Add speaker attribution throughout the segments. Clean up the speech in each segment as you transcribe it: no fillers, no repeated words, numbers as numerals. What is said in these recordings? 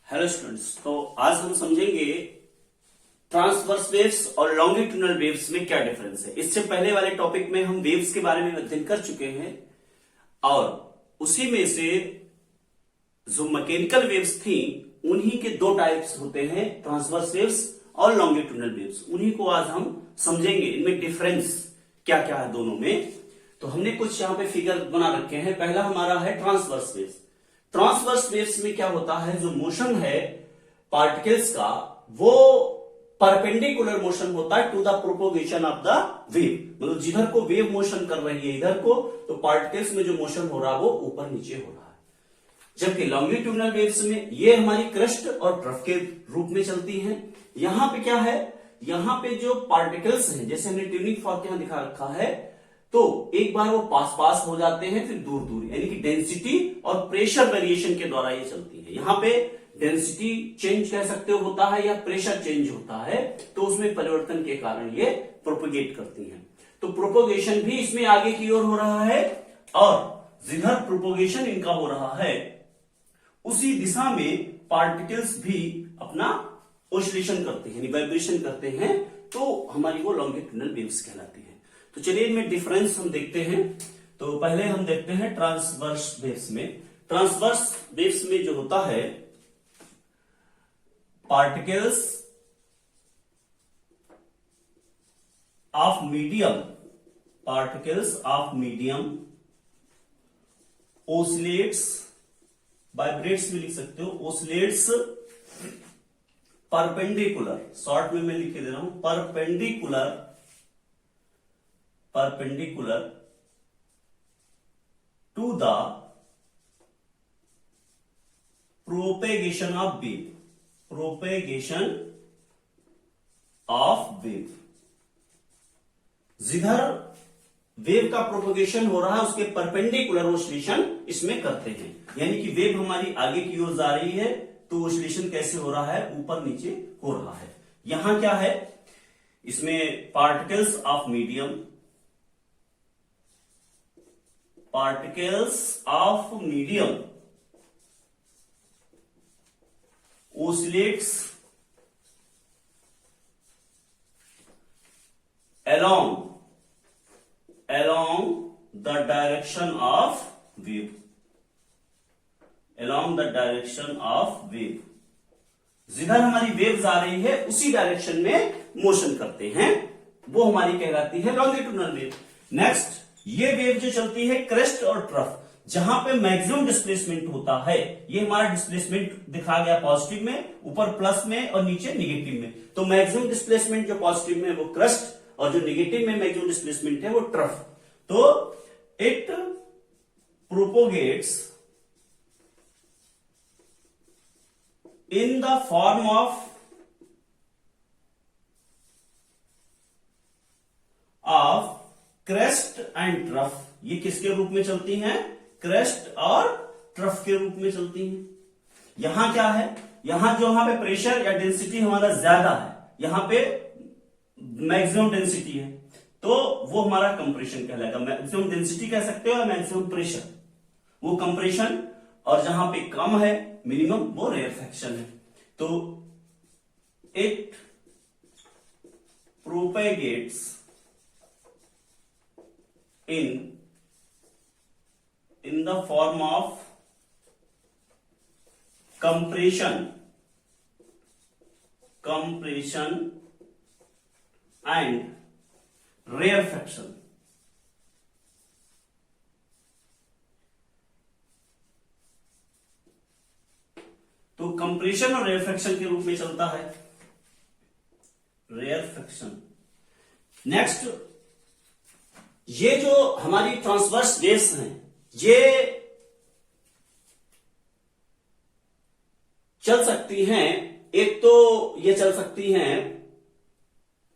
Speaker 1: Hello students, तो आज हम समझेंगे ट्रांसवर्स वेव्स और लॉन्गिट्यूडनल वेव्स में क्या डिफरेंस है। इससे पहले वाले टॉपिक में हम वेव्स के बारे में अध्ययन कर चुके हैं और उसी में से जो मैकेनिकल वेव्स थी उन्हीं के दो टाइप्स होते हैं, ट्रांसवर्स वेव्स और लॉन्गिट्यूडनल वेव्स। उन्हीं को आज हम समझेंगे, इनमें डिफरेंस क्या क्या है दोनों में। तो हमने कुछ यहाँ पे फिगर बना रखे हैं। पहला हमारा है ट्रांसवर्स वेव्स। ट्रांसवर्स वेव्स में क्या होता है, जो मोशन है पार्टिकल्स का वो परपेंडिकुलर मोशन होता है to the propagation of the wave. मतलब जिधर को वेव मोशन कर रही है इधर को, तो पार्टिकल्स में जो मोशन हो रहा है वो ऊपर नीचे हो रहा है। जबकि लॉन्गिट्यूडनल वेव्स में ये हमारी क्रस्ट और ट्रफ के रूप में चलती हैं। यहां पे क्या है, यहां पे जो पार्टिकल्स हैं, जैसे हमने ट्यूनिंग फॉर्क यहां दिखा रखा है, तो एक बार वो पास पास हो जाते हैं फिर दूर दूर, यानी कि डेंसिटी और प्रेशर वेरिएशन के द्वारा ये चलती है। यहां पे डेंसिटी चेंज कह सकते हो होता है या प्रेशर चेंज होता है, तो उसमें परिवर्तन के कारण ये प्रोपोगेट करती हैं। तो प्रोपोगेशन भी इसमें आगे की ओर हो रहा है और जिधर प्रोपोगेशन इनका हो रहा है उसी दिशा में पार्टिकल्स भी अपना ऑसिलेशन करते हैं, वाइब्रेशन करते हैं, तो हमारी वो लॉन्गिट्यूडनल वेव्स कहलाती है। तो चलिए इनमें डिफरेंस हम देखते हैं। तो पहले हम देखते हैं ट्रांसवर्स वेव्स में। ट्रांसवर्स वेव्स में जो होता है, पार्टिकल्स ऑफ मीडियम ओसिलेट्स, वाइब्रेट्स भी लिख सकते हो, ओसिलेट्स परपेंडिकुलर, शॉर्ट में मैं लिख के दे रहा हूं, perpendicular to the propagation of wave. जिधर वेव का प्रोपोगेशन हो रहा है उसके परपेंडिकुलर ऑसिलेशन इसमें करते हैं। यानी कि वेव हमारी आगे की ओर जा रही है तो ऑसिलेशन कैसे हो रहा है, ऊपर नीचे हो रहा है। यहां क्या है, इसमें particles of medium oscillates along the direction of wave, जिधर हमारी वेव जा रही है उसी डायरेक्शन में मोशन करते हैं, वो हमारी कहलाती है लॉन्गिट्यूडनल वेव। नेक्स्ट, ये वेव जो चलती है क्रेस्ट और ट्रफ, जहां पे मैक्सिमम डिस्प्लेसमेंट होता है, ये हमारा डिस्प्लेसमेंट दिखा गया पॉजिटिव में, ऊपर प्लस में और नीचे निगेटिव में। तो मैक्सिमम डिस्प्लेसमेंट जो पॉजिटिव में है वो क्रेस्ट और जो निगेटिव में मैक्सिमम डिस्प्लेसमेंट है वो ट्रफ। तो it propagates in the form of crest and trough. ये किसके रूप में चलती हैं, क्रेस्ट और ट्रफ के रूप में चलती हैं। यहां क्या है, यहां पे प्रेशर या डेंसिटी हमारा ज्यादा है, यहां पे मैक्सिमम डेंसिटी है, तो वो हमारा कंप्रेशन कहलाएगा। मैक्सिमम डेंसिटी कह सकते हो या मैक्सिमम प्रेशर, वो कंप्रेशन, और जहां पे कम है मिनिमम, वो रेयरफेक्शन है। तो it propagates in the form of compression and rarefaction। तो कंप्रेशन और रेयरफेक्शन के रूप में चलता है, रेयरफेक्शन। नेक्स्ट, ये जो हमारी ट्रांसवर्स वेव्स हैं ये चल सकती हैं, एक तो ये चल सकती हैं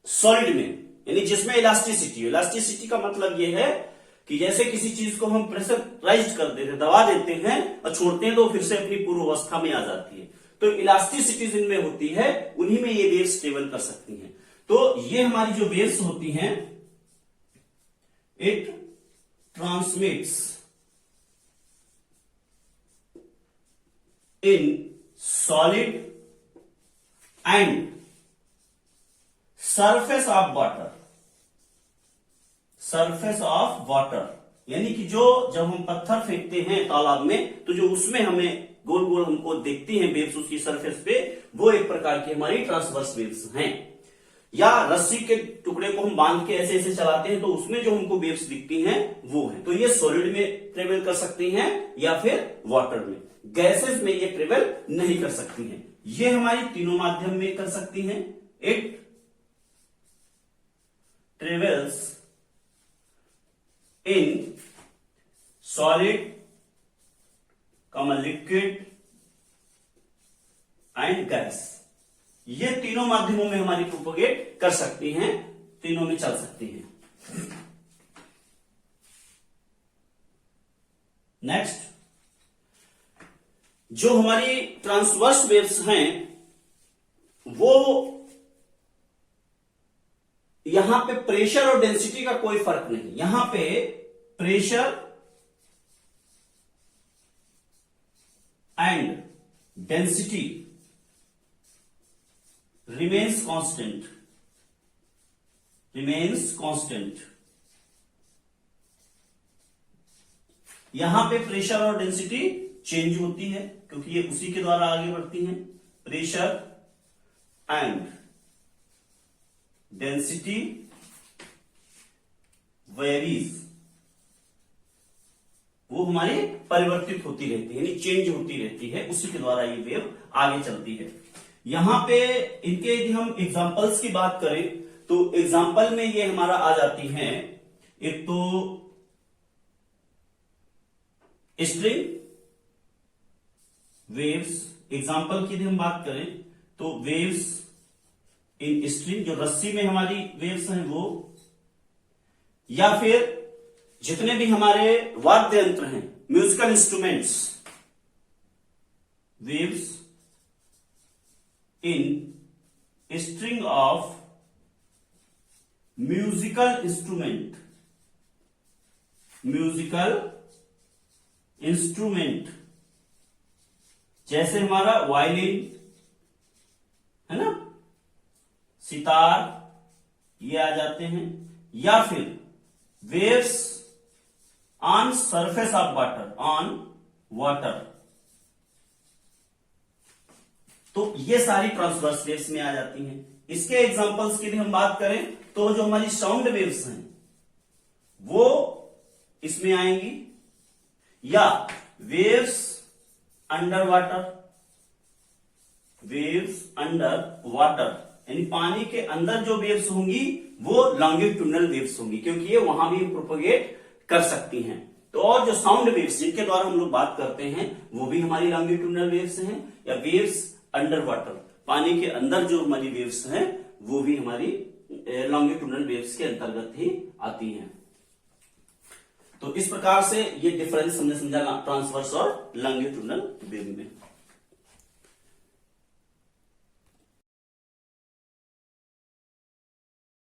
Speaker 1: सॉलिड में, यानी जिसमें इलास्टिसिटी का मतलब ये है कि जैसे किसी चीज को हम प्रेशराइज कर देते हैं, दबा देते हैं और छोड़ते हैं तो फिर से अपनी पूर्व अवस्था में आ जाती है। तो इलास्टिसिटी जिनमें होती है उन्हीं में ये वेव्स ट्रेवल कर सकती हैं। तो ये हमारी जो वेव्स होती हैं, it transmits in solid and surface of water, surface of water, यानी कि जो जब हम पत्थर फेंकते हैं तालाब में तो जो उसमें हमें गोल गोल हमको देखती हैं वेव्स उसकी सरफेस पे, वो एक प्रकार की हमारी ट्रांसवर्स वेव्स हैं। या रस्सी के टुकड़े को हम बांध के ऐसे ऐसे चलाते हैं तो उसमें जो हमको वेव्स दिखती हैं वो है। तो ये सॉलिड में ट्रेवल कर सकती हैं या फिर वाटर में। गैसेस में ये ट्रेवल नहीं कर सकती हैं। ये हमारी तीनों माध्यम में कर सकती हैं। It travels in solid, liquid and gas, ये तीनों माध्यमों में हमारी प्रोपोगेट कर सकती हैं, तीनों में चल सकती हैं। नेक्स्ट, जो हमारी ट्रांसवर्स वेव्स हैं वो यहां पे प्रेशर और डेंसिटी का कोई फर्क नहीं। यहां पे pressure and density remains constant, remains constant। यहां पे प्रेशर और डेंसिटी चेंज होती है क्योंकि ये उसी के द्वारा आगे बढ़ती हैं। प्रेशर एंड डेंसिटी वेरीज, वो हमारी परिवर्तित होती रहती है, यानी चेंज होती रहती है, उसी के द्वारा ये वेव आगे चलती है। यहां पे इनके यदि हम एग्जांपल्स की बात करें तो एग्जांपल में ये हमारा आ जाती हैं, एक तो स्ट्रिंग वेव्स, एग्जांपल की यदि हम बात करें तो वेव्स इन स्ट्रिंग, जो रस्सी में हमारी वेव्स हैं वो, या फिर जितने भी हमारे वाद्य यंत्र हैं, musical instruments, waves in string of musical instrument, musical instrument, जैसे हमारा वायलिन है ना, सितार, ये आ जाते हैं। या फिर waves on surface of water, on water, तो ये सारी ट्रांसवर्स वेव्स में आ जाती हैं। इसके एग्जांपल्स की भी हम बात करें तो जो हमारी साउंड वेव्स हैं वो इसमें आएंगी, या waves under water, waves under water, यानी पानी के अंदर जो वेव्स होंगी वो लॉन्गिट्यूडनल वेव्स होंगी क्योंकि ये वहां भी प्रोपोगेट कर सकती हैं। तो और जो साउंड वेव्स जिनके द्वारा हम लोग बात करते हैं वो भी हमारी लॉन्गिट्यूडनल वेव्स हैं, या वेव्स अंडर वाटर, पानी के अंदर जो हमारी वेव्स हैं वो भी हमारी लॉन्गिट्यूडनल वेव्स के अंतर्गत ही आती हैं। तो इस प्रकार से ये डिफरेंस हमने समझा ट्रांसवर्स और लॉन्गिट्यूडनल वेव में।